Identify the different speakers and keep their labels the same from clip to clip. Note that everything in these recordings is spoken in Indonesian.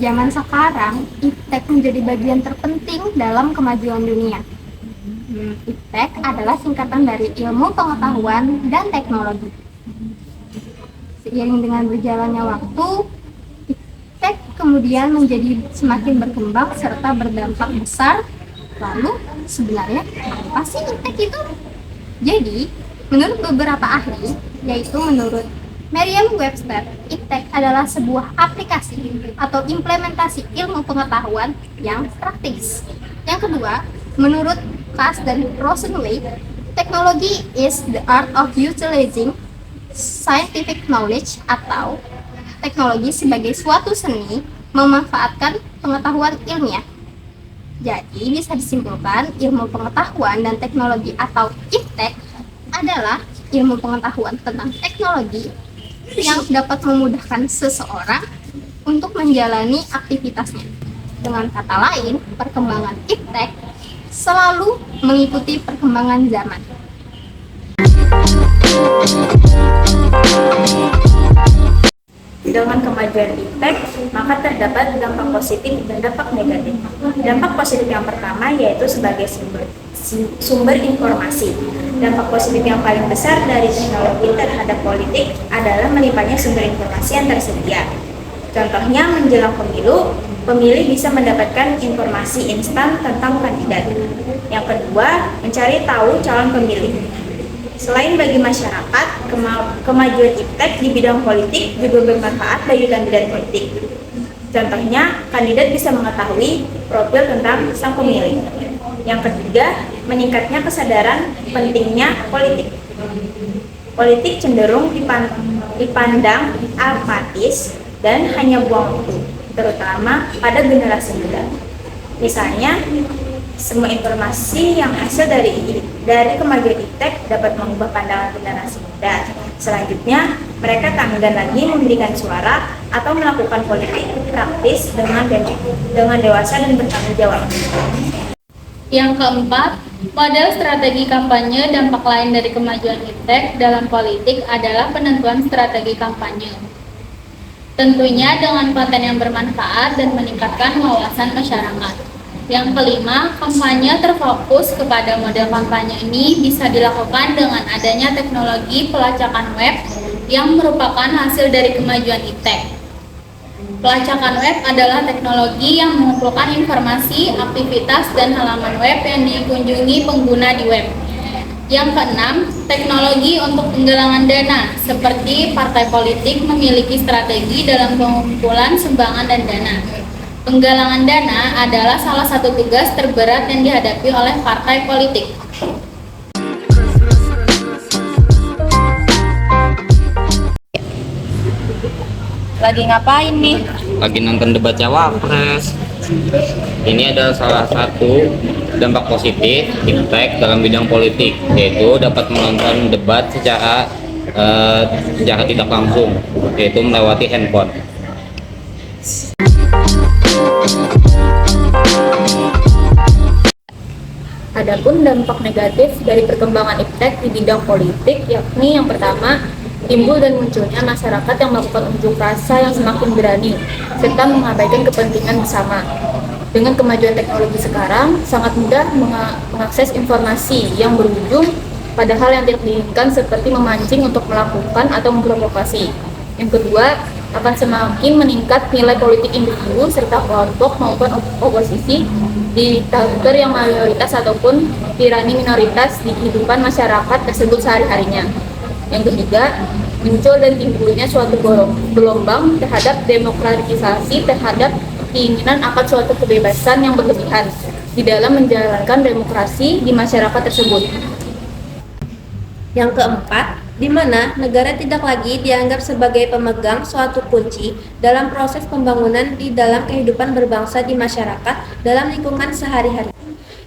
Speaker 1: zaman sekarang, iptek menjadi bagian terpenting dalam kemajuan dunia. Iptek adalah singkatan dari ilmu pengetahuan dan teknologi. Seiring dengan berjalannya waktu, iptek kemudian menjadi semakin berkembang serta berdampak besar. Lalu, sebenarnya apa sih iptek itu? Jadi, menurut beberapa ahli, yaitu menurut Merriam-Webster, iptek adalah sebuah aplikasi atau implementasi ilmu pengetahuan yang praktis. Yang kedua, menurut Cass dan Rosenwald, technology is the art of utilizing scientific knowledge atau teknologi sebagai suatu seni memanfaatkan pengetahuan ilmiah. Jadi bisa disimpulkan ilmu pengetahuan dan teknologi atau iptek adalah ilmu pengetahuan tentang teknologi yang dapat memudahkan seseorang untuk menjalani aktivitasnya. Dengan kata lain, perkembangan iptek selalu mengikuti perkembangan zaman.
Speaker 2: Dengan kemajuan iptek, maka terdapat dampak positif dan dampak negatif. Dampak positif yang pertama yaitu sebagai sumber informasi. Dampak positif yang paling besar dari teknologi terhadap politik adalah melimpahnya sumber informasi yang tersedia. Contohnya, menjelang pemilu, pemilih bisa mendapatkan informasi instan tentang kandidat. Yang kedua, mencari tahu calon pemilih. Selain bagi masyarakat, kemajuan iptek di bidang politik juga bermanfaat bagi kandidat politik. Contohnya, kandidat bisa mengetahui profil tentang sang pemilih. Yang ketiga, meningkatnya kesadaran pentingnya politik. Politik cenderung dipandang apatis dan hanya buang waktu, terutama pada generasi muda. Misalnya, semua informasi yang hasil dari kemajuan iptek dapat mengubah pandangan generasi muda. Selanjutnya, mereka tak enggan lagi memberikan suara atau melakukan politik praktis dengan dewasa dan bertanggung jawab.
Speaker 3: Yang keempat, model strategi kampanye. Dampak lain dari kemajuan iptek dalam politik adalah penentuan strategi kampanye. Tentunya dengan konten yang bermanfaat dan meningkatkan wawasan masyarakat. Yang kelima, kampanye terfokus kepada model kampanye ini bisa dilakukan dengan adanya teknologi pelacakan web yang merupakan hasil dari kemajuan iptek. Pelacakan web adalah teknologi yang mengumpulkan informasi, aktivitas, dan halaman web yang dikunjungi pengguna di web. Yang keenam, teknologi untuk penggalangan dana, seperti partai politik memiliki strategi dalam pengumpulan sumbangan dan dana. Penggalangan dana adalah salah satu tugas terberat yang dihadapi oleh partai politik.
Speaker 2: Lagi ngapain nih?
Speaker 4: Lagi nonton debat cawapres. Ini adalah salah satu dampak positif iptek dalam bidang politik, yaitu dapat menonton debat secara tidak langsung, yaitu melewati handphone.
Speaker 2: Adapun dampak negatif dari perkembangan iptek di bidang politik, yakni yang pertama, timbul dan munculnya masyarakat yang melakukan unjuk rasa yang semakin berani, serta mengabaikan kepentingan bersama. Dengan kemajuan teknologi sekarang, sangat mudah mengakses informasi yang berujung pada hal yang tidak diinginkan, seperti memancing untuk melakukan atau memprovokasi. Yang kedua, akan semakin meningkat nilai politik individu serta kelompok maupun oposisi di counter yang mayoritas ataupun tirani minoritas di kehidupan masyarakat tersebut sehari-harinya. Yang ketiga, muncul dan timbulnya suatu gelombang terhadap demokratisasi terhadap keinginan akan suatu kebebasan yang berlebihan di dalam menjalankan demokrasi di masyarakat tersebut.
Speaker 5: Yang keempat, di mana negara tidak lagi dianggap sebagai pemegang suatu kunci dalam proses pembangunan di dalam kehidupan berbangsa di masyarakat dalam lingkungan sehari-hari.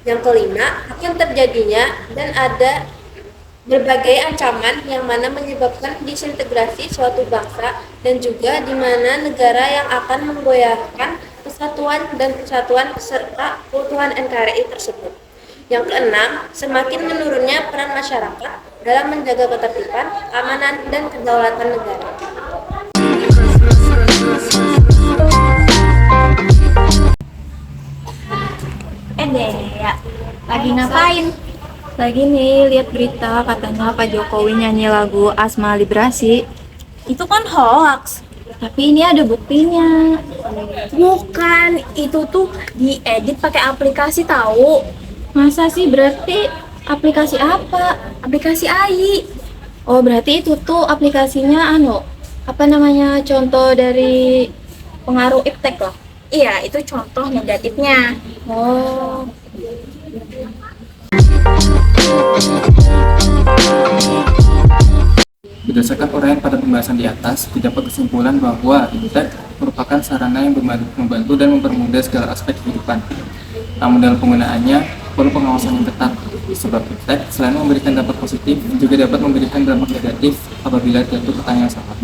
Speaker 5: Yang kelima, akan terjadinya dan ada berbagai ancaman yang mana menyebabkan disintegrasi suatu bangsa dan juga di mana negara yang akan menggoyahkan kesatuan dan persatuan serta keutuhan NKRI tersebut. Yang keenam, semakin menurunnya peran masyarakat dalam menjaga ketertiban, keamanan, dan kedaulatan negara.
Speaker 2: Lagi ngapain?
Speaker 6: Lagi nih lihat berita katanya Pak Jokowi nyanyi lagu Asma Liberasi.
Speaker 2: Itu kan hoax.
Speaker 6: Tapi ini ada buktinya.
Speaker 2: Bukan, itu tuh diedit pakai aplikasi tahu.
Speaker 6: Masa sih, berarti aplikasi apa?
Speaker 2: Aplikasi AI.
Speaker 6: Oh, berarti itu tuh aplikasinya apa namanya, contoh dari pengaruh iptek lah.
Speaker 2: Iya, itu contoh negatifnya.
Speaker 6: Oh.
Speaker 7: Berdasarkan uraian pada pembahasan di atas, didapat kesimpulan bahwa iptek merupakan sarana yang membantu dan mempermudah segala aspek kehidupan. Namun dalam penggunaannya perlu pengawasan yang ketat, sebab iptek selain memberikan dampak positif, juga dapat memberikan dampak negatif apabila jatuh ke tangan yang salah.